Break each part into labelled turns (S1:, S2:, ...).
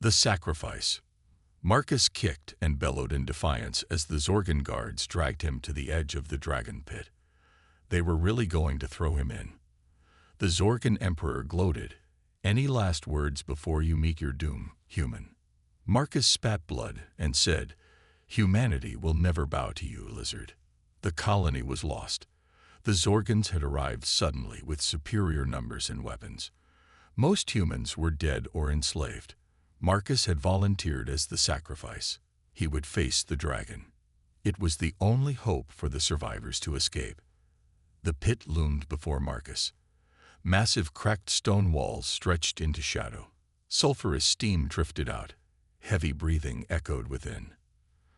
S1: The sacrifice. Marcus kicked and bellowed in defiance as the Zorgon guards dragged him to the edge of the dragon pit. They were really going to throw him in. The Zorgon Emperor gloated. "Any last words before you meet your doom, human?" Marcus spat blood and said, "Humanity will never bow to you, lizard." The colony was lost. The Zorgons had arrived suddenly with superior numbers and weapons. Most humans were dead or enslaved. Marcus had volunteered as the sacrifice. He would face the dragon. It was the only hope for the survivors to escape. The pit loomed before Marcus. Massive cracked stone walls stretched into shadow. Sulphurous steam drifted out. Heavy breathing echoed within.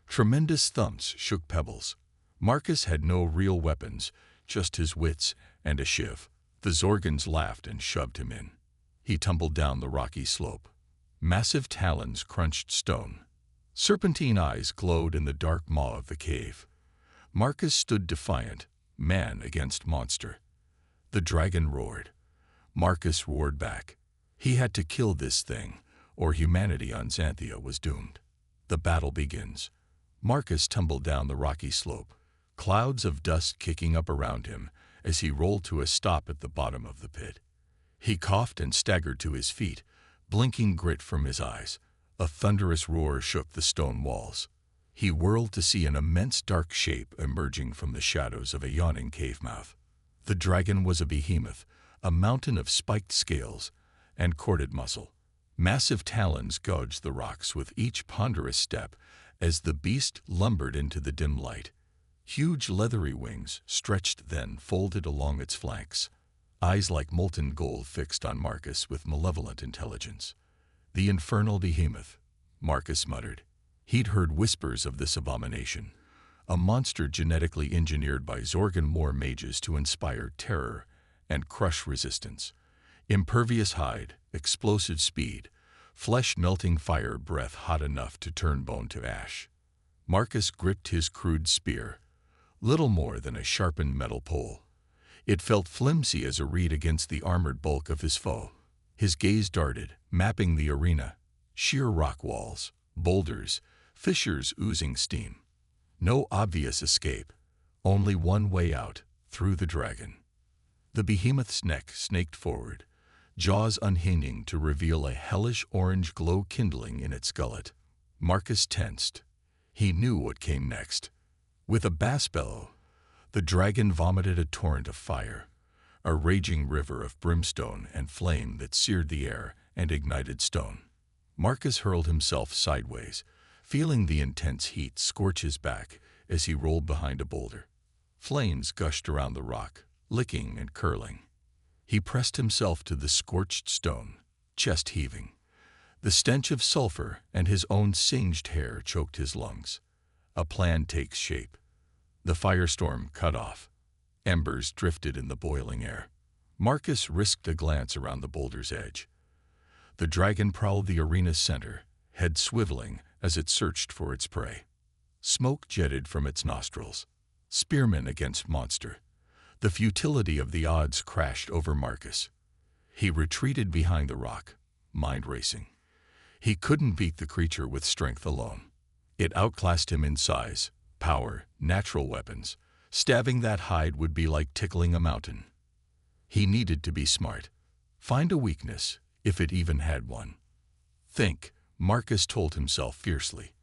S1: Tremendous thumps shook pebbles. Marcus had no real weapons, just his wits and a shiv. The Zorgons laughed and shoved him in. He tumbled down the rocky slope. Massive talons crunched stone. Serpentine eyes glowed in the dark maw of the cave. Marcus stood defiant, man against monster. The dragon roared. Marcus roared back. He had to kill this thing, or humanity on Xanthia was doomed. The battle begins. Marcus tumbled down the rocky slope, clouds of dust kicking up around him as he rolled to a stop at the bottom of the pit. He coughed and staggered to his feet, blinking grit from his eyes. A thunderous roar shook the stone walls. He whirled to see an immense dark shape emerging from the shadows of a yawning cave mouth. The dragon was a behemoth, a mountain of spiked scales and corded muscle. Massive talons gouged the rocks with each ponderous step as the beast lumbered into the dim light. Huge leathery wings stretched then folded along its flanks. Eyes like molten gold fixed on Marcus with malevolent intelligence. "The infernal behemoth," Marcus muttered. He'd heard whispers of this abomination, a monster genetically engineered by Zorgon war mages to inspire terror and crush resistance. Impervious hide, explosive speed, flesh-melting fire breath hot enough to turn bone to ash. Marcus gripped his crude spear, little more than a sharpened metal pole. It felt flimsy as a reed against the armored bulk of his foe. His gaze darted, mapping the arena. Sheer rock walls, boulders, fissures oozing steam. No obvious escape, only one way out, through the dragon. The behemoth's neck snaked forward, jaws unhinging to reveal a hellish orange glow kindling in its gullet. Marcus tensed. He knew what came next. With a bass bellow, the dragon vomited a torrent of fire, a raging river of brimstone and flame that seared the air and ignited stone. Marcus hurled himself sideways, feeling the intense heat scorch his back as he rolled behind a boulder. Flames gushed around the rock, licking and curling. He pressed himself to the scorched stone, chest heaving. The stench of sulfur and his own singed hair choked his lungs. A plan takes shape. The firestorm cut off. Embers drifted in the boiling air. Marcus risked a glance around the boulder's edge. The dragon prowled the arena's center, head swiveling as it searched for its prey. Smoke jetted from its nostrils. Spearman against monster. The futility of the odds crashed over Marcus. He retreated behind the rock, mind racing. He couldn't beat the creature with strength alone. It outclassed him in size, power, natural weapons. Stabbing that hide would be like tickling a mountain. He needed to be smart. Find a weakness, if it even had one. Think, Marcus told himself fiercely.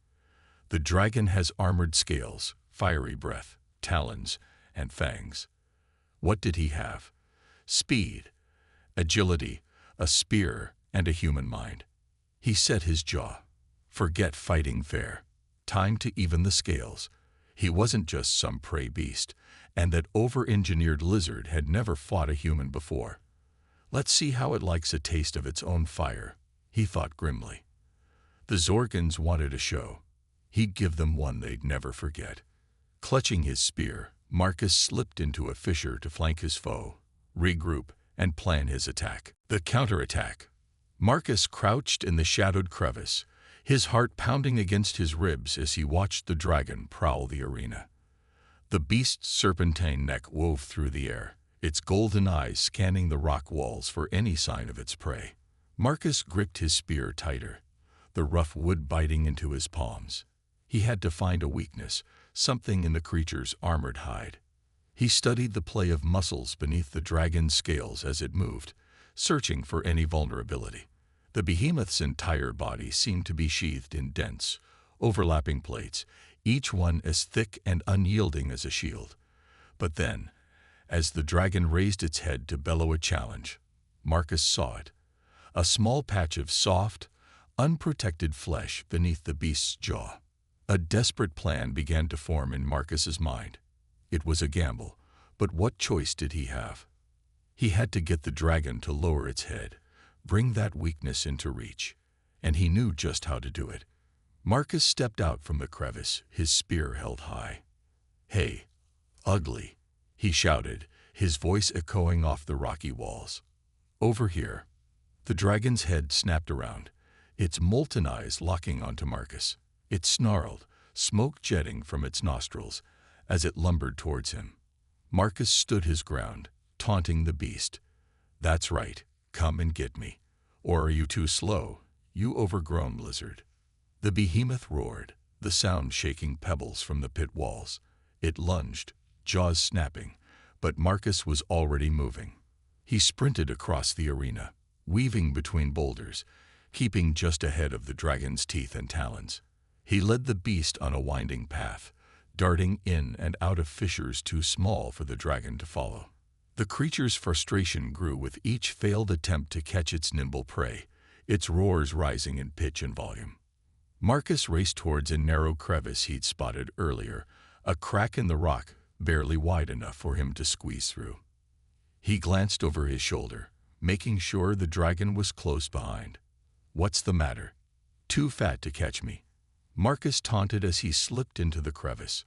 S1: The dragon has armored scales, fiery breath, talons, and fangs. What did he have? Speed, agility, a spear, and a human mind. He set his jaw. Forget fighting fair. Time to even the scales. He wasn't just some prey beast, and that over-engineered lizard had never fought a human before. Let's see how it likes a taste of its own fire, he thought grimly. The Zorgons wanted a show. He'd give them one they'd never forget. Clutching his spear, Marcus slipped into a fissure to flank his foe, regroup, and plan his attack. The counterattack. Marcus crouched in the shadowed crevice, his heart pounding against his ribs as he watched the dragon prowl the arena. The beast's serpentine neck wove through the air, its golden eyes scanning the rock walls for any sign of its prey. Marcus gripped his spear tighter. the rough wood biting into his palms. He had to find a weakness, something in the creature's armored hide. He studied the play of muscles beneath the dragon's scales as it moved, searching for any vulnerability. The behemoth's entire body seemed to be sheathed in dense, overlapping plates, each one as thick and unyielding as a shield. But then, as the dragon raised its head to bellow a challenge, Marcus saw it. A small patch of soft, unprotected flesh beneath the beast's jaw. A desperate plan began to form in Marcus's mind. It was a gamble, but what choice did he have? He had to get the dragon to lower its head, bring that weakness into reach, and he knew just how to do it. Marcus stepped out from the crevice, his spear held high. "Hey, ugly," he shouted, his voice echoing off the rocky walls. "Over here." The dragon's head snapped around, its molten eyes locking onto Marcus. It snarled, smoke jetting from its nostrils, as it lumbered towards him. Marcus stood his ground, taunting the beast. "That's right, come and get me. Or are you too slow, you overgrown lizard?" The behemoth roared, the sound shaking pebbles from the pit walls. It lunged, jaws snapping, but Marcus was already moving. He sprinted across the arena, weaving between boulders, keeping just ahead of the dragon's teeth and talons. He led the beast on a winding path, darting in and out of fissures too small for the dragon to follow. The creature's frustration grew with each failed attempt to catch its nimble prey, its roars rising in pitch and volume. Marcus raced towards a narrow crevice he'd spotted earlier, a crack in the rock barely wide enough for him to squeeze through. He glanced over his shoulder, making sure the dragon was close behind. "What's the matter? Too fat to catch me?" Marcus taunted as he slipped into the crevice.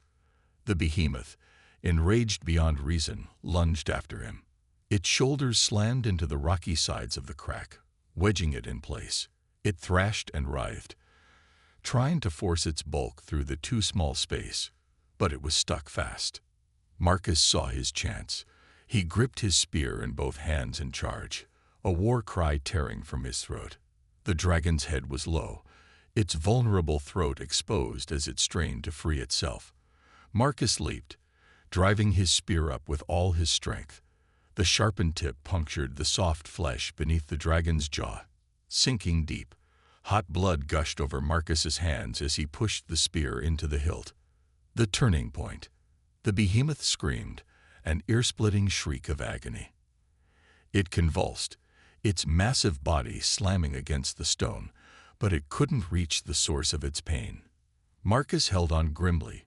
S1: The behemoth, enraged beyond reason, lunged after him. Its shoulders slammed into the rocky sides of the crack, wedging it in place. It thrashed and writhed, trying to force its bulk through the too small space, but it was stuck fast. Marcus saw his chance. He gripped his spear in both hands and charged, a war cry tearing from his throat. The dragon's head was low, its vulnerable throat exposed as it strained to free itself. Marcus leaped, driving his spear up with all his strength. The sharpened tip punctured the soft flesh beneath the dragon's jaw. Sinking deep, hot blood gushed over Marcus's hands as he pushed the spear into the hilt. The turning point. The behemoth screamed, an ear-splitting shriek of agony. It convulsed, its massive body slamming against the stone, but it couldn't reach the source of its pain. Marcus held on grimly,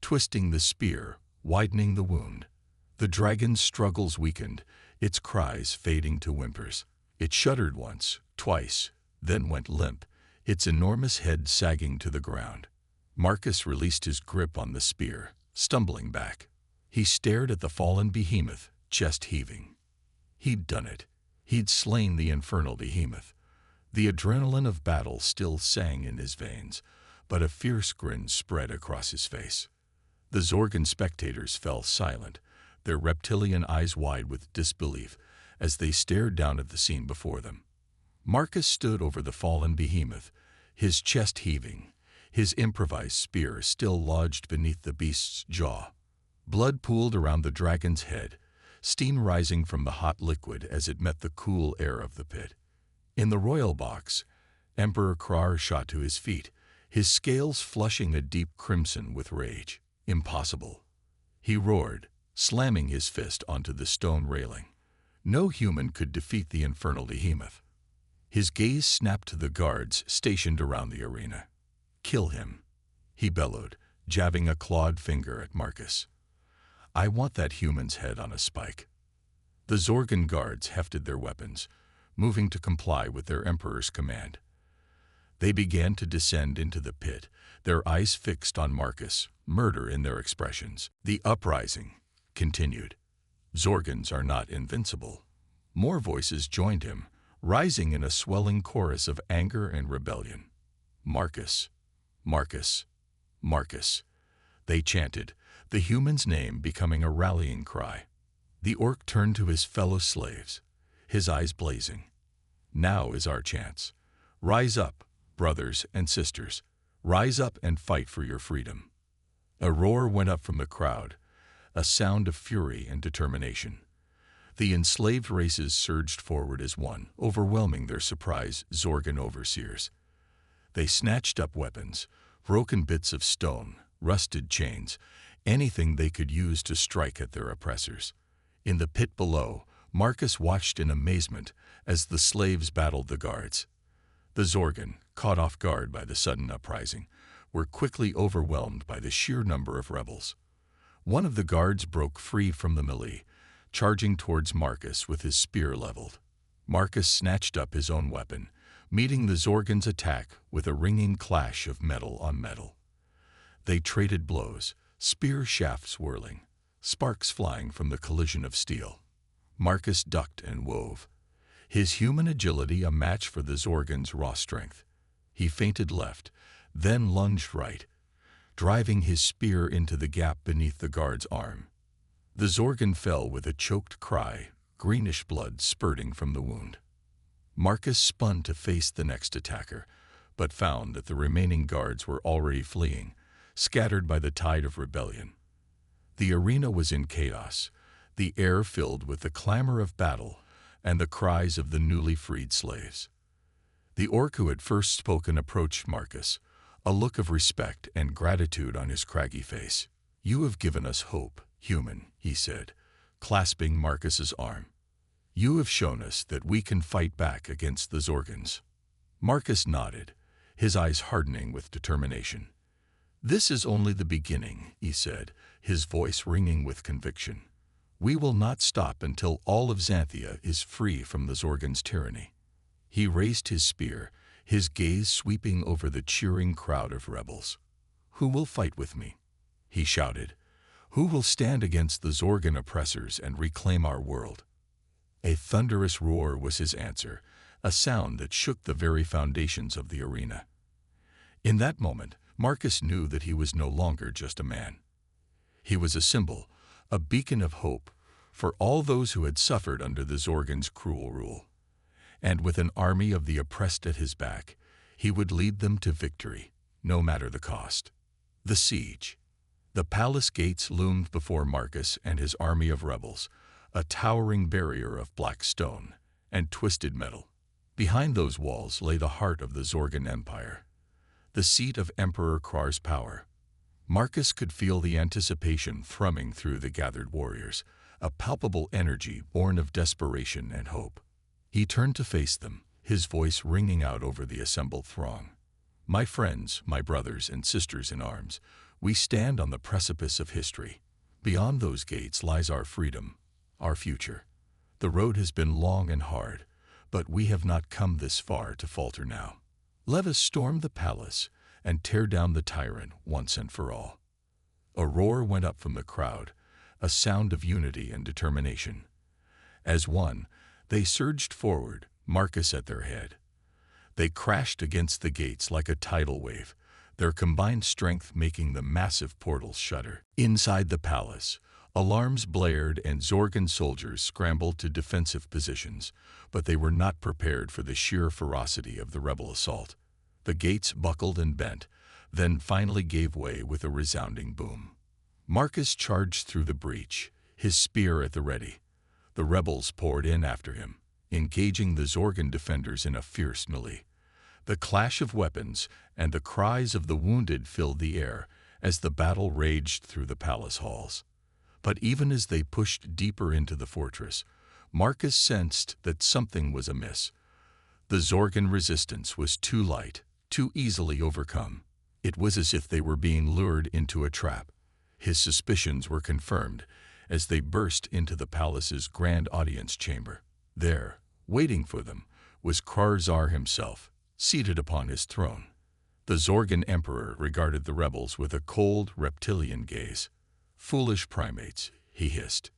S1: twisting the spear, widening the wound. The dragon's struggles weakened, its cries fading to whimpers. It shuddered once, twice, then went limp, its enormous head sagging to the ground. Marcus released his grip on the spear, stumbling back. He stared at the fallen behemoth, chest heaving. He'd done it. He'd slain the infernal behemoth. The adrenaline of battle still sang in his veins, but a fierce grin spread across his face. The Zorgan spectators fell silent, their reptilian eyes wide with disbelief as they stared down at the scene before them. Marcus stood over the fallen behemoth, his chest heaving, his improvised spear still lodged beneath the beast's jaw. Blood pooled around the dragon's head, steam rising from the hot liquid as it met the cool air of the pit. In the royal box, Emperor Krar shot to his feet, his scales flushing a deep crimson with rage. "Impossible," he roared, slamming his fist onto the stone railing. No human could defeat the infernal behemoth. His gaze snapped to the guards stationed around the arena. "Kill him," he bellowed, jabbing a clawed finger at Marcus. "I want that human's head on a spike." The Zorgan guards hefted their weapons, moving to comply with their emperor's command. They began to descend into the pit, their eyes fixed on Marcus, murder in their expressions. The uprising continued. Zorgans are not invincible. More voices joined him, rising in a swelling chorus of anger and rebellion. "Marcus, Marcus, Marcus," they chanted, the human's name becoming a rallying cry. The orc turned to his fellow slaves, his eyes blazing. "Now is our chance. Rise up, brothers and sisters, rise up and fight for your freedom." A roar went up from the crowd, a sound of fury and determination. The enslaved races surged forward as one, overwhelming their surprised Zorgan overseers. They snatched up weapons, broken bits of stone, rusted chains, anything they could use to strike at their oppressors. In the pit below, Marcus watched in amazement as the slaves battled the guards. The Zorgan, caught off guard by the sudden uprising, were quickly overwhelmed by the sheer number of rebels. One of the guards broke free from the melee, charging towards Marcus with his spear leveled. Marcus snatched up his own weapon, meeting the Zorgan's attack with a ringing clash of metal on metal. They traded blows, spear shafts whirling, sparks flying from the collision of steel. Marcus ducked and wove, his human agility a match for the Zorgan's raw strength. He feinted left, then lunged right, driving his spear into the gap beneath the guard's arm. The Zorgan fell with a choked cry, greenish blood spurting from the wound. Marcus spun to face the next attacker, but found that the remaining guards were already fleeing, scattered by the tide of rebellion. The arena was in chaos, the air filled with the clamor of battle and the cries of the newly freed slaves. The orc who had first spoken approached Marcus, a look of respect and gratitude on his craggy face. "You have given us hope, human," he said, clasping Marcus's arm. "You have shown us that we can fight back against the Zorgans." Marcus nodded, his eyes hardening with determination. "This is only the beginning," he said, his voice ringing with conviction. "We will not stop until all of Xanthia is free from the Zorgan's tyranny." He raised his spear, his gaze sweeping over the cheering crowd of rebels. "Who will fight with me?" he shouted. "Who will stand against the Zorgan oppressors and reclaim our world?" A thunderous roar was his answer, a sound that shook the very foundations of the arena. In that moment, Marcus knew that he was no longer just a man. He was a symbol, a beacon of hope for all those who had suffered under the Zorgan's cruel rule. And with an army of the oppressed at his back, he would lead them to victory, no matter the cost. The siege. The palace gates loomed before Marcus and his army of rebels, a towering barrier of black stone and twisted metal. Behind those walls lay the heart of the Zorgan Empire, the seat of Emperor Krar's power. Marcus could feel the anticipation thrumming through the gathered warriors, a palpable energy born of desperation and hope. He turned to face them, his voice ringing out over the assembled throng. "My friends, my brothers and sisters in arms, we stand on the precipice of history. Beyond those gates lies our freedom, our future. The road has been long and hard, but we have not come this far to falter now. Let us storm the palace and tear down the tyrant once and for all." A roar went up from the crowd, a sound of unity and determination. As one, they surged forward, Marcus at their head. They crashed against the gates like a tidal wave, their combined strength making the massive portals shudder. Inside the palace, alarms blared and Zorgan soldiers scrambled to defensive positions, but they were not prepared for the sheer ferocity of the rebel assault. The gates buckled and bent, then finally gave way with a resounding boom. Marcus charged through the breach, his spear at the ready. The rebels poured in after him, engaging the Zorgan defenders in a fierce melee. The clash of weapons and the cries of the wounded filled the air as the battle raged through the palace halls. But even as they pushed deeper into the fortress, Marcus sensed that something was amiss. The Zorgan resistance was too light, too easily overcome. It was as if they were being lured into a trap. His suspicions were confirmed as they burst into the palace's grand audience chamber. There, waiting for them, was Krar himself, seated upon his throne. The Zorgan emperor regarded the rebels with a cold, reptilian gaze. "Foolish primates," he hissed.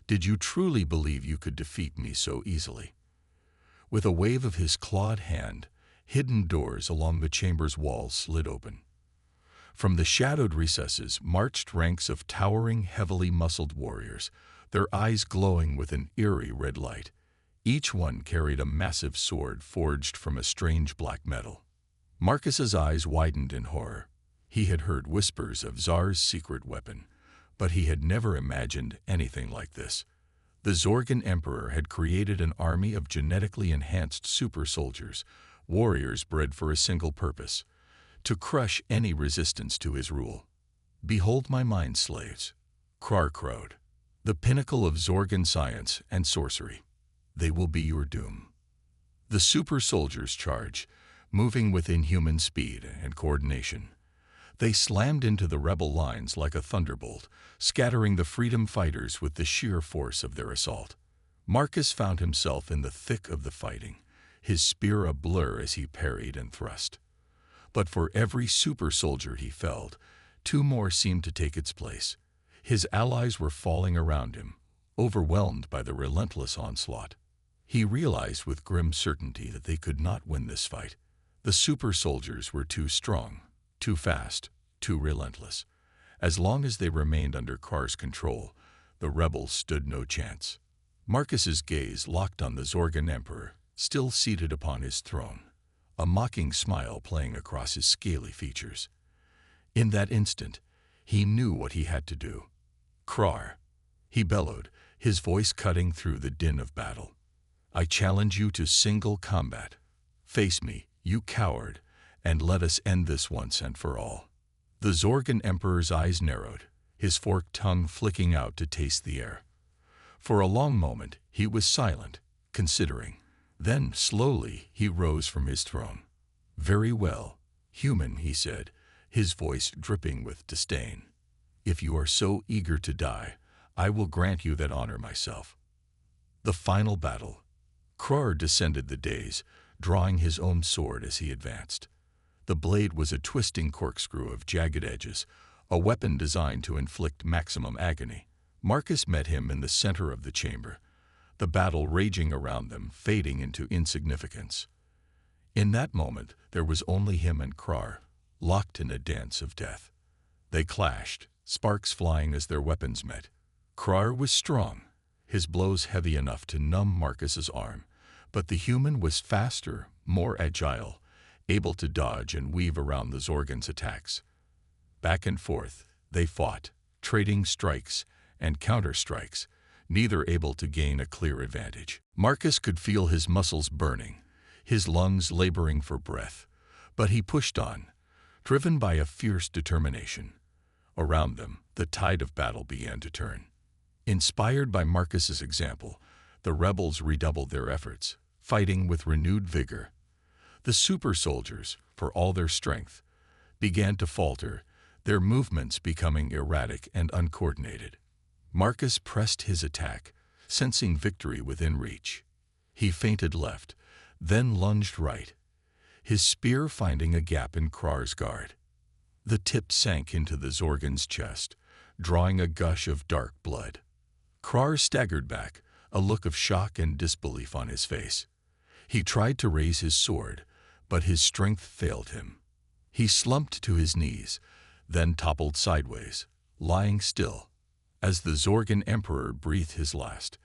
S1: "Did you truly believe you could defeat me so easily?" With a wave of his clawed hand, hidden doors along the chamber's walls slid open. From the shadowed recesses marched ranks of towering, heavily muscled warriors, their eyes glowing with an eerie red light. Each one carried a massive sword forged from a strange black metal. Marcus's eyes widened in horror. He had heard whispers of Tsar's secret weapon, but he had never imagined anything like this. The Zorgan Emperor had created an army of genetically enhanced super soldiers, warriors bred for a single purpose: to crush any resistance to his rule. "Behold my mind slaves," Krar crowed, "the pinnacle of Zorgan science and sorcery. They will be your doom." The super soldiers charged, moving with inhuman speed and coordination. They slammed into the rebel lines like a thunderbolt, scattering the freedom fighters with the sheer force of their assault. Marcus found himself in the thick of the fighting, his spear a blur as he parried and thrust. But for every super soldier he felled, two more seemed to take its place. His allies were falling around him, overwhelmed by the relentless onslaught. He realized with grim certainty that they could not win this fight. The super soldiers were too strong, too fast, too relentless. As long as they remained under Krar's control, the rebels stood no chance. Marcus's gaze locked on the Zorgan Emperor, still seated upon his throne, a mocking smile playing across his scaly features. In that instant, he knew what he had to do. "Krar," he bellowed, his voice cutting through the din of battle. "I challenge you to single combat. Face me, you coward, and let us end this once and for all." The Zorgan Emperor's eyes narrowed, his forked tongue flicking out to taste the air. For a long moment, he was silent, considering. Then, slowly, he rose from his throne. "Very well, human," he said, his voice dripping with disdain. "If you are so eager to die, I will grant you that honor myself." The final battle. Krar descended the dais, drawing his own sword as he advanced. The blade was a twisting corkscrew of jagged edges, a weapon designed to inflict maximum agony. Marcus met him in the center of the chamber, the battle raging around them, fading into insignificance. In that moment, there was only him and Krar, locked in a dance of death. They clashed, sparks flying as their weapons met. Krar was strong, his blows heavy enough to numb Marcus's arm, but the human was faster, more agile, able to dodge and weave around the Zorgan's attacks. Back and forth, they fought, trading strikes and counter-strikes, neither able to gain a clear advantage. Marcus could feel his muscles burning, his lungs laboring for breath, but he pushed on, driven by a fierce determination. Around them, the tide of battle began to turn. Inspired by Marcus's example, the rebels redoubled their efforts, fighting with renewed vigor. The super soldiers, for all their strength, began to falter, their movements becoming erratic and uncoordinated. Marcus pressed his attack, sensing victory within reach. He feinted left, then lunged right, his spear finding a gap in Krar's guard. The tip sank into the Zorgan's chest, drawing a gush of dark blood. Krar staggered back, a look of shock and disbelief on his face. He tried to raise his sword, but his strength failed him. He slumped to his knees, then toppled sideways, lying still. As the Zorgan Emperor breathed his last,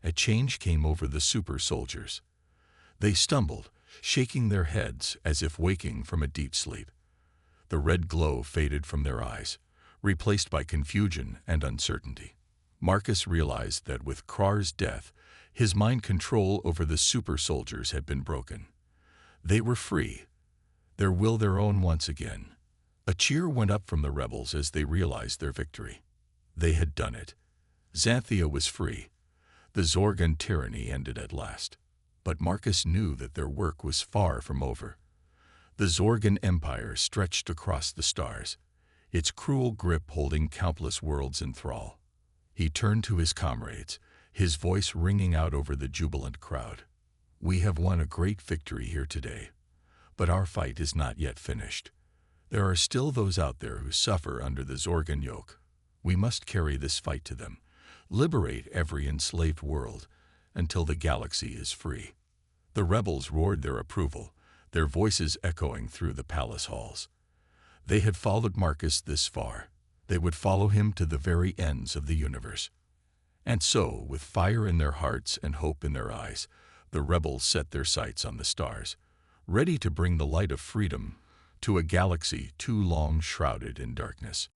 S1: a change came over the super soldiers. They stumbled, shaking their heads as if waking from a deep sleep. The red glow faded from their eyes, replaced by confusion and uncertainty. Marcus realized that with Krar's death, his mind control over the super soldiers had been broken. They were free, their will their own once again. A cheer went up from the rebels as they realized their victory. They had done it. Xanthia was free. The Zorgan tyranny ended at last. But Marcus knew that their work was far from over. The Zorgan Empire stretched across the stars, its cruel grip holding countless worlds in thrall. He turned to his comrades, his voice ringing out over the jubilant crowd. "We have won a great victory here today, but our fight is not yet finished. There are still those out there who suffer under the Zorgan yoke. We must carry this fight to them, liberate every enslaved world until the galaxy is free." The rebels roared their approval, their voices echoing through the palace halls. They had followed Marcus this far. They would follow him to the very ends of the universe. And so, with fire in their hearts and hope in their eyes, the rebels set their sights on the stars, ready to bring the light of freedom to a galaxy too long shrouded in darkness.